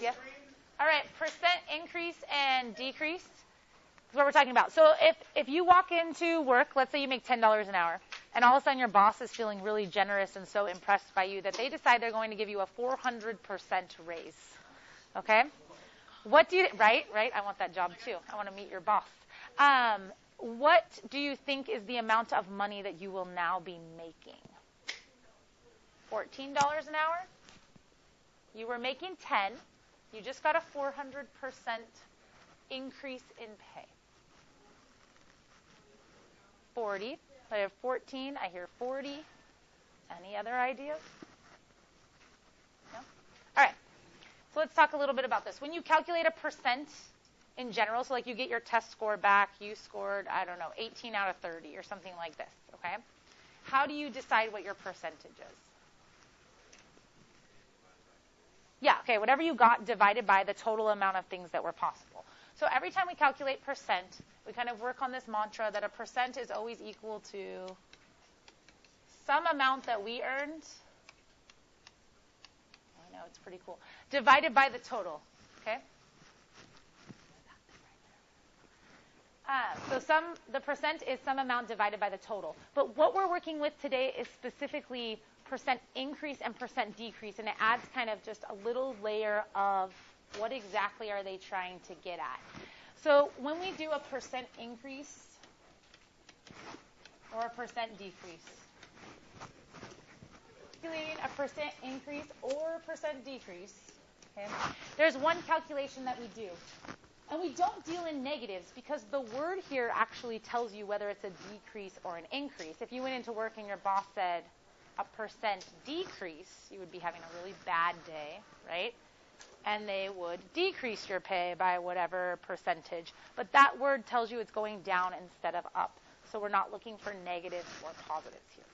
Yeah. All right, percent increase and decrease is what we're talking about. So if you walk into work, let's say you make $10 an hour, and all of a sudden your boss is feeling really generous and so impressed by you that they decide they're going to give you a 400% raise. Okay? What do you, right? I want that job too. I want to meet your boss. What do you think is the amount of money that you will now be making? $14 an hour? You were making 10. You just got a 400% increase in pay. 40. I have 14. I hear 40. Any other ideas? No? All right. So let's talk a little bit about this. When you calculate a percent in general, so like you get your test score back, you scored, 18 out of 30 or something like this, okay? How do you decide what your percentage is? Yeah, okay, whatever you got divided by the total amount of things that were possible. So every time we calculate percent, we kind of work on this mantra that a percent is always equal to some amount that we earned. I know, it's pretty cool. Divided by the total, okay? The percent is some amount divided by the total. But what we're working with today is specifically percent increase and percent decrease, and it adds kind of just a little layer of what exactly are they trying to get at. So when we do a percent increase or a percent decrease, calculating a percent increase or a percent decrease, okay, there's one calculation that we do. And we don't deal in negatives because the word here actually tells you whether it's a decrease or an increase. If you went into work and your boss said a percent decrease, you would be having a really bad day, right? And they would decrease your pay by whatever percentage. But that word tells you it's going down instead of up. So we're not looking for negatives or positives here.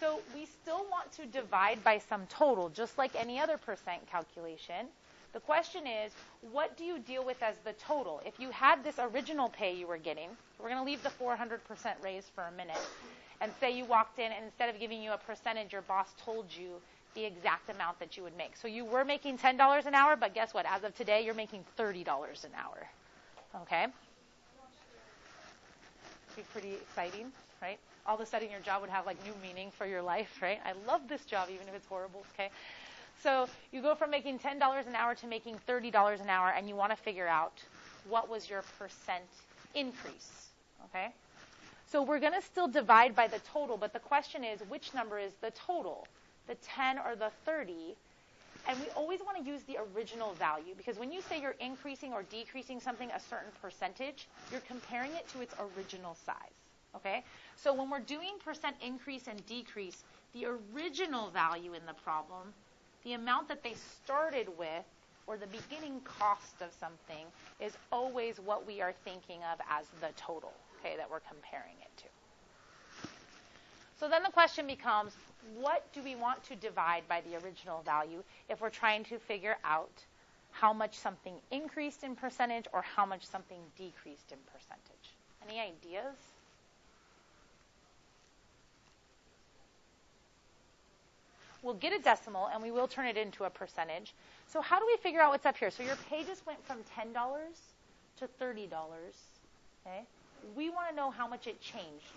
So we still want to divide by some total, just like any other percent calculation. The question is, what do you deal with as the total? If you had this original pay you were getting, we're going to leave the 400% raise for a minute, and say you walked in and instead of giving you a percentage, your boss told you the exact amount that you would make. So you were making $10 an hour, but guess what? As of today, you're making $30 an hour. Okay? It'd be pretty exciting, right? All of a sudden, your job would have like new meaning for your life, right? I love this job, even if it's horrible, okay? So you go from making $10 an hour to making $30 an hour, and you want to figure out what was your percent increase, okay? So we're going to still divide by the total, but the question is, which number is the total, the 10 or the 30? And we always want to use the original value, because when you say you're increasing or decreasing something a certain percentage, you're comparing it to its original size, okay? So when we're doing percent increase and decrease, the original value in the problem, the amount that they started with, or the beginning cost of something, is always what we are thinking of as the total, okay, that we're comparing it to. So then the question becomes, what do we want to divide by the original value if we're trying to figure out how much something increased in percentage or how much something decreased in percentage? Any ideas? We'll get a decimal, and we will turn it into a percentage. So how do we figure out what's up here? So your pay just went from $10 to $30, okay? We want to know how much it changed,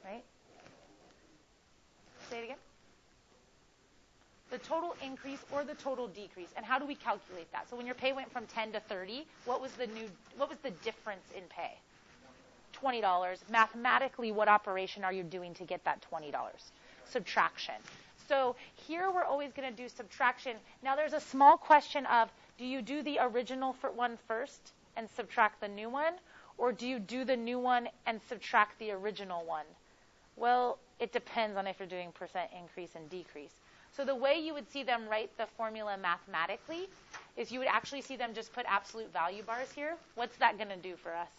right? Say it again. The total increase or the total decrease. And how do we calculate that? So when your pay went from 10 to 30, what was the difference in pay? $20. Mathematically, what operation are you doing to get that $20? Subtraction. So here we're always going to do subtraction. Now there's a small question of, do you do the original one first and subtract the new one? Or do you do the new one and subtract the original one? Well, it depends on if you're doing percent increase and decrease. So the way you would see them write the formula mathematically is you would actually see them just put absolute value bars here. What's that going to do for us?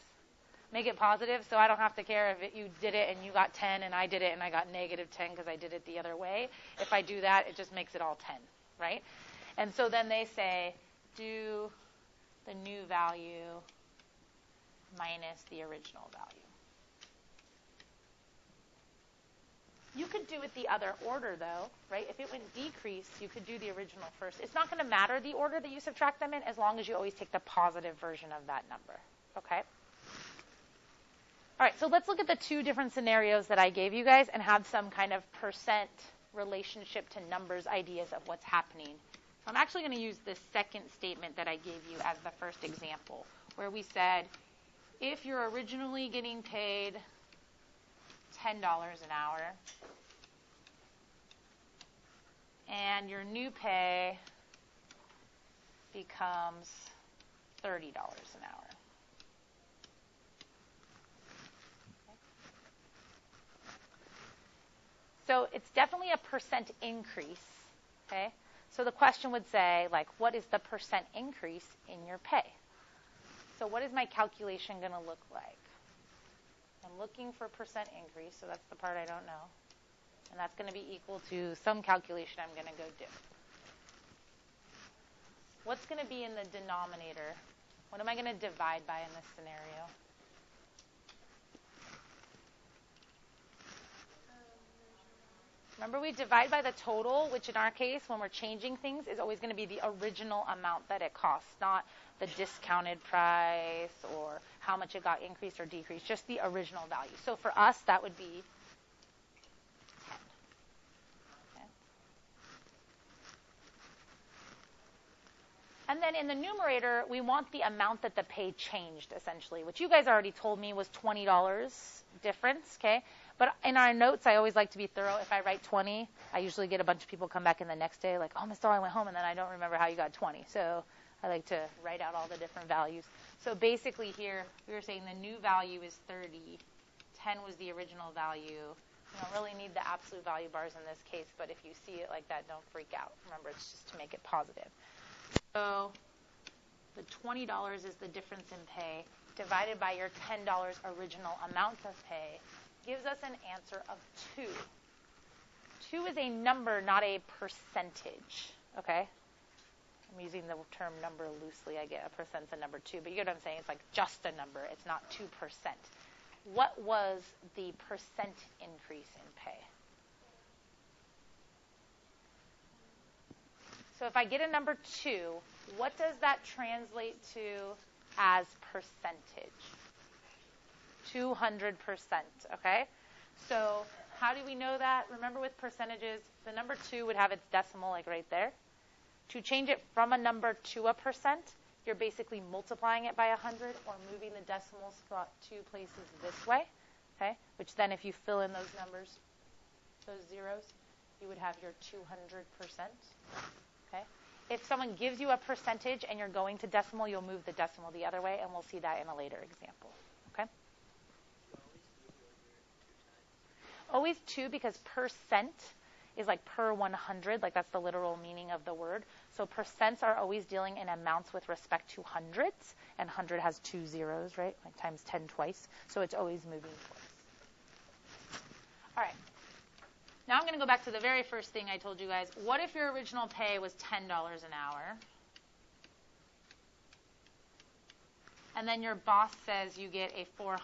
Make it positive, so I don't have to care if you did it and you got 10 and I did it and I got negative 10 because I did it the other way. If I do that, it just makes it all 10, right? And so then they say, do the new value minus the original value. You could do it the other order, though, right? If it went decrease, you could do the original first. It's not going to matter the order that you subtract them in as long as you always take the positive version of that number, okay? All right, so let's look at the two different scenarios that I gave you guys and have some kind of percent relationship to numbers ideas of what's happening. So I'm actually going to use this second statement that I gave you as the first example, where we said if you're originally getting paid $10 an hour and your new pay becomes $30 an hour. So it's definitely a percent increase, okay? So the question would say, like, what is the percent increase in your pay? So what is my calculation going to look like? I'm looking for percent increase, so that's the part I don't know. And that's going to be equal to some calculation I'm going to go do. What's going to be in the denominator? What am I going to divide by in this scenario? Remember, we divide by the total, which in our case, when we're changing things, is always going to be the original amount that it costs, not the discounted price or how much it got increased or decreased, just the original value. So for us, that would be 10. Okay. And then in the numerator, we want the amount that the pay changed, essentially, which you guys already told me was $20 difference, okay? But in our notes, I always like to be thorough. If I write 20, I usually get a bunch of people come back in the next day like, oh, Miss Dahl, I went home, and then I don't remember how you got 20. So I like to write out all the different values. So basically here, we were saying the new value is 30. 10 was the original value. You don't really need the absolute value bars in this case, but if you see it like that, don't freak out. Remember, it's just to make it positive. So the $20 is the difference in pay divided by your $10 original amount of pay gives us an answer of 2. 2 is a number, not a percentage, okay? I'm using the term number loosely. I get a percent's a number 2, but you get what I'm saying? It's like just a number. It's not 2%. What was the percent increase in pay? So if I get a number 2, what does that translate to as percentage? 200%, okay? So how do we know that? Remember with percentages, the number 2 would have its decimal like right there. To change it from a number to a percent, you're basically multiplying it by 100 or moving the decimal spot 2 places this way, okay? Which then if you fill in those numbers, those zeros, you would have your 200%, okay? If someone gives you a percentage and you're going to decimal, you'll move the decimal the other way, and we'll see that in a later example, okay? Always 2 because percent is like per 100, like that's the literal meaning of the word. So percents are always dealing in amounts with respect to hundreds, and 100 has 2 zeros, right? Like times 10 twice. So it's always moving twice. All right. Now I'm going to go back to the very first thing I told you guys. What if your original pay was $10 an hour? And then your boss says you get a 400%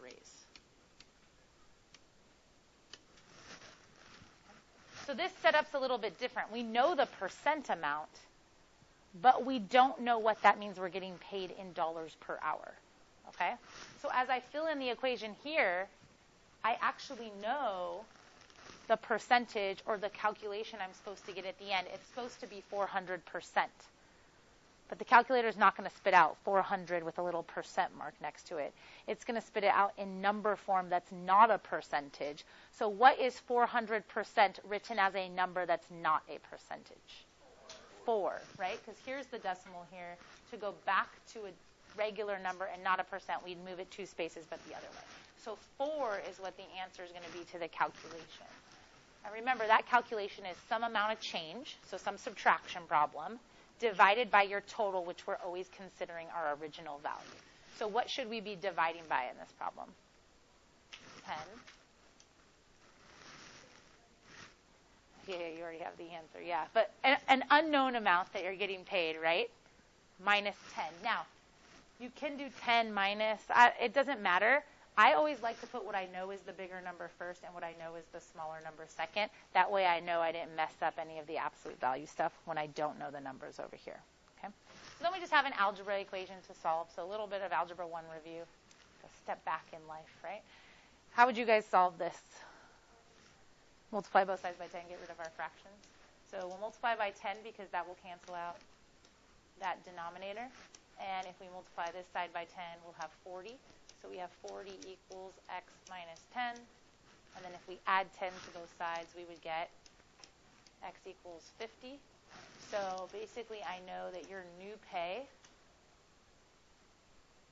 raise. So this setup's a little bit different. We know the percent amount, but we don't know what that means we're getting paid in dollars per hour, okay? So as I fill in the equation here, I actually know the percentage or the calculation I'm supposed to get at the end. It's supposed to be 400%. But the calculator is not going to spit out 400 with a little percent mark next to it. It's going to spit it out in number form that's not a percentage. So what is 400% written as a number that's not a percentage? 4, right? Because here's the decimal here. To go back to a regular number and not a percent, we'd move it 2 spaces but the other way. So 4 is what the answer is going to be to the calculation. And remember, that calculation is some amount of change, so some subtraction problem, divided by your total, which we're always considering our original value. So what should we be dividing by in this problem? 10. Yeah, you already have the answer, yeah. But an unknown amount that you're getting paid, right? Minus 10. Now, you can do 10 minus. It doesn't matter. I always like to put what I know is the bigger number first and what I know is the smaller number second. That way I know I didn't mess up any of the absolute value stuff when I don't know the numbers over here. Okay? So then we just have an algebra equation to solve. So a little bit of Algebra 1 review. A step back in life, right? How would you guys solve this? Multiply both sides by 10, get rid of our fractions. So we'll multiply by 10 because that will cancel out that denominator. And if we multiply this side by 10, we'll have 40. So we have 40 equals x minus 10. And then if we add 10 to both sides, we would get x equals 50. So basically, I know that your new pay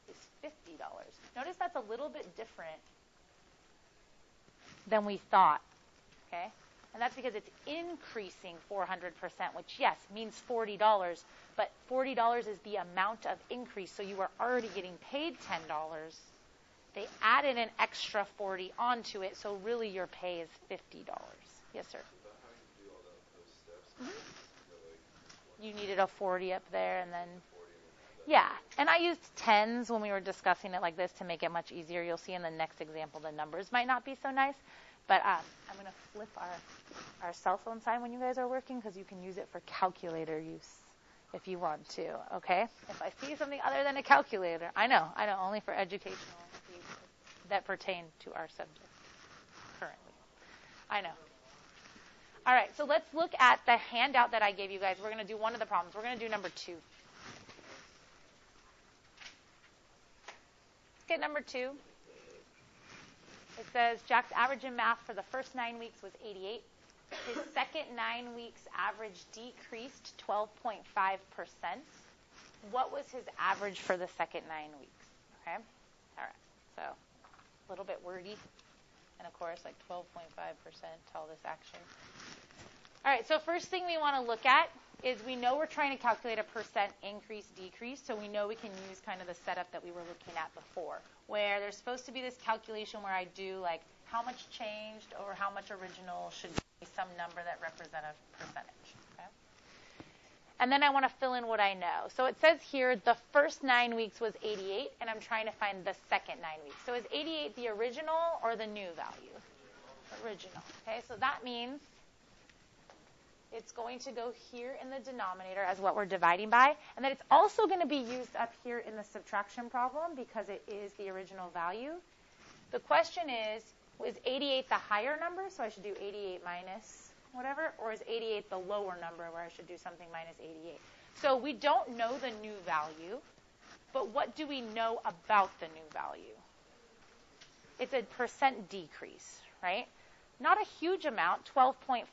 is $50. Notice that's a little bit different than we thought, okay? And that's because it's increasing 400%, which, yes, means $40, but $40 is the amount of increase, so you are already getting paid $10. They added an extra 40 onto it, so really your pay is $50. Yes, sir? Mm-hmm. You needed a 40 up there, and then, yeah. And I used tens when we were discussing it like this to make it much easier. You'll see in the next example the numbers might not be so nice, but I'm going to flip our cell phone sign when you guys are working because you can use it for calculator use if you want to, okay? If I see something other than a calculator, I know, only for educational uses that pertain to our subject currently. I know. All right, so let's look at the handout that I gave you guys. We're going to do one of the problems. We're going to do number 2. Let's get number 2. It says Jack's average in math for the first 9 weeks was 88. His second 9 weeks average decreased 12.5%. What was his average for the second 9 weeks? Okay? All right, so a little bit wordy. And, of course, like 12.5% to all this action. All right, so first thing we want to look at is we know we're trying to calculate a percent increase, decrease, so we know we can use kind of the setup that we were looking at before, where there's supposed to be this calculation where I do, like, how much changed or how much original should be some number that represent a percentage. Okay? And then I want to fill in what I know. So it says here the first 9 weeks was 88, and I'm trying to find the second 9 weeks. So is 88 the original or the new value? Original. Okay, so that means it's going to go here in the denominator as what we're dividing by, and then it's also going to be used up here in the subtraction problem because it is the original value. The question is 88 the higher number, so I should do 88 minus whatever, or is 88 the lower number where I should do something minus 88? So we don't know the new value, but what do we know about the new value? It's a percent decrease, right? Not a huge amount, 12.5%.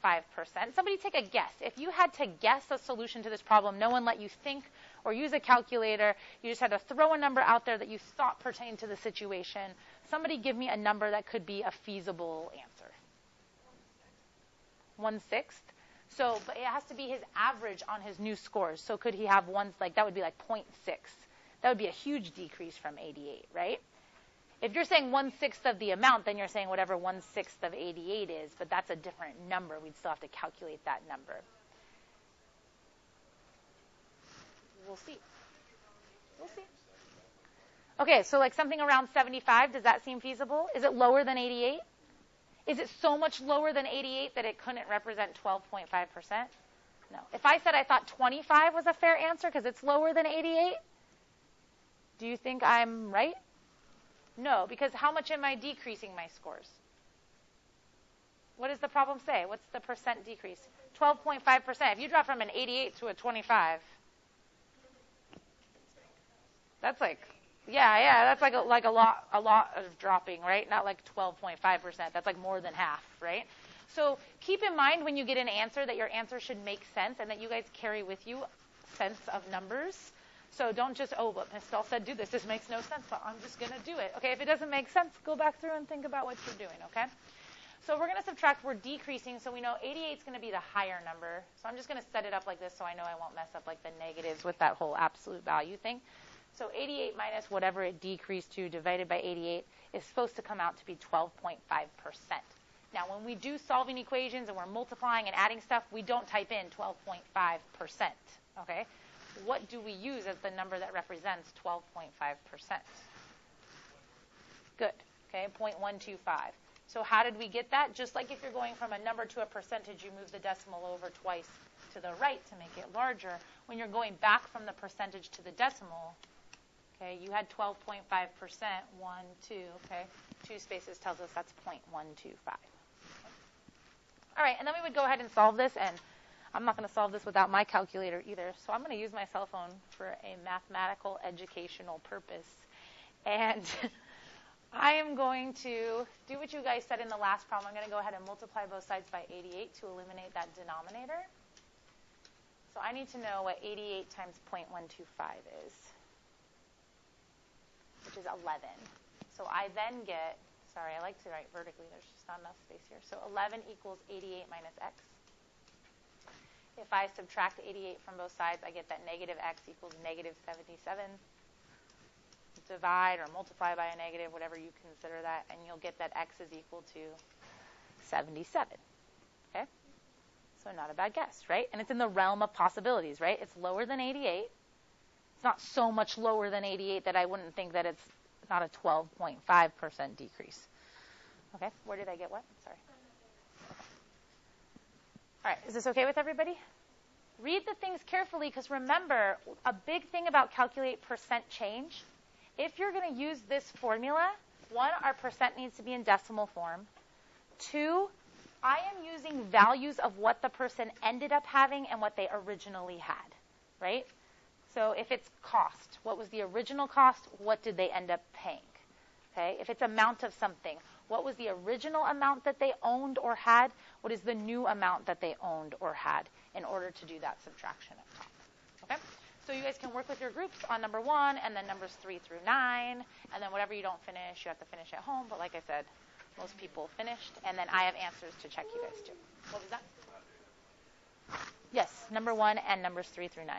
Somebody take a guess. If you had to guess a solution to this problem, no one let you think or use a calculator, you just had to throw a number out there that you thought pertained to the situation, somebody give me a number that could be a feasible answer. 1/6. So, but it has to be his average on his new scores. So could he have ones like, that would be like 0.6. That would be a huge decrease from 88, right? If you're saying 1/6 of the amount, then you're saying whatever 1/6 of 88 is, but that's a different number. We'd still have to calculate that number. We'll see. We'll see. Okay, so like something around 75, does that seem feasible? Is it lower than 88? Is it so much lower than 88 that it couldn't represent 12.5%? No. If I said I thought 25 was a fair answer because it's lower than 88, do you think I'm right? No, because how much am I decreasing my scores? What does the problem say? What's the percent decrease? 12.5%. If you drop from an 88 to a 25, that's like, that's like a lot of dropping, right? Not like 12.5%. That's like more than half, right? So keep in mind when you get an answer that your answer should make sense and that you guys carry with you sense of numbers. So don't just, but Ms. Stahl said do this. This makes no sense, but I'm just going to do it. Okay, if it doesn't make sense, go back through and think about what you're doing, okay? So we're going to subtract. We're decreasing, so we know 88 is going to be the higher number. So I'm just going to set it up like this so I know I won't mess up like the negatives with that whole absolute value thing. So 88 minus whatever it decreased to divided by 88 is supposed to come out to be 12.5%. Now, when we do solving equations and we're multiplying and adding stuff, we don't type in 12.5%, okay? What do we use as the number that represents 12.5%? Good. okay, 0.125. So how did we get that? Just like if you're going from a number to a percentage, you move the decimal over twice to the right to make it larger. When you're going back from the percentage to the decimal, okay, you had 12.5%, 1, 2, okay? 2 spaces tells us that's 0.125. All right, and then we would go ahead and solve this, and I'm not going to solve this without my calculator either, so I'm going to use my cell phone for a mathematical educational purpose. And I am going to do what you guys said in the last problem. I'm going to go ahead and multiply both sides by 88 to eliminate that denominator. So I need to know what 88 times 0.125 is, which is 11. So I then get, sorry, I like to write vertically. There's just not enough space here. So 11 equals 88 minus x. If I subtract 88 from both sides, I get that negative x equals negative 77. Divide or multiply by a negative, whatever you consider that, and you'll get that x is equal to 77. Okay? So not a bad guess, right? And it's in the realm of possibilities, right? It's lower than 88. It's not so much lower than 88 that I wouldn't think that it's not a 12.5% decrease. Okay? Where did I get what? Sorry. Okay. All right. Is this okay with everybody? Read the things carefully because remember, a big thing about calculate percent change, if you're going to use this formula, 1, our percent needs to be in decimal form. 2, I am using values of what the person ended up having and what they originally had, right? So if it's cost, what was the original cost? What did they end up paying? Okay? If it's amount of something, what was the original amount that they owned or had? What is the new amount that they owned or had in order to do that subtraction up top? Okay? So you guys can work with your groups on number 1 and then numbers 3 through 9. And then whatever you don't finish, you have to finish at home. But like I said, most people finished. And then I have answers to check you guys too. What was that? Yes, number 1 and numbers 3 through 9.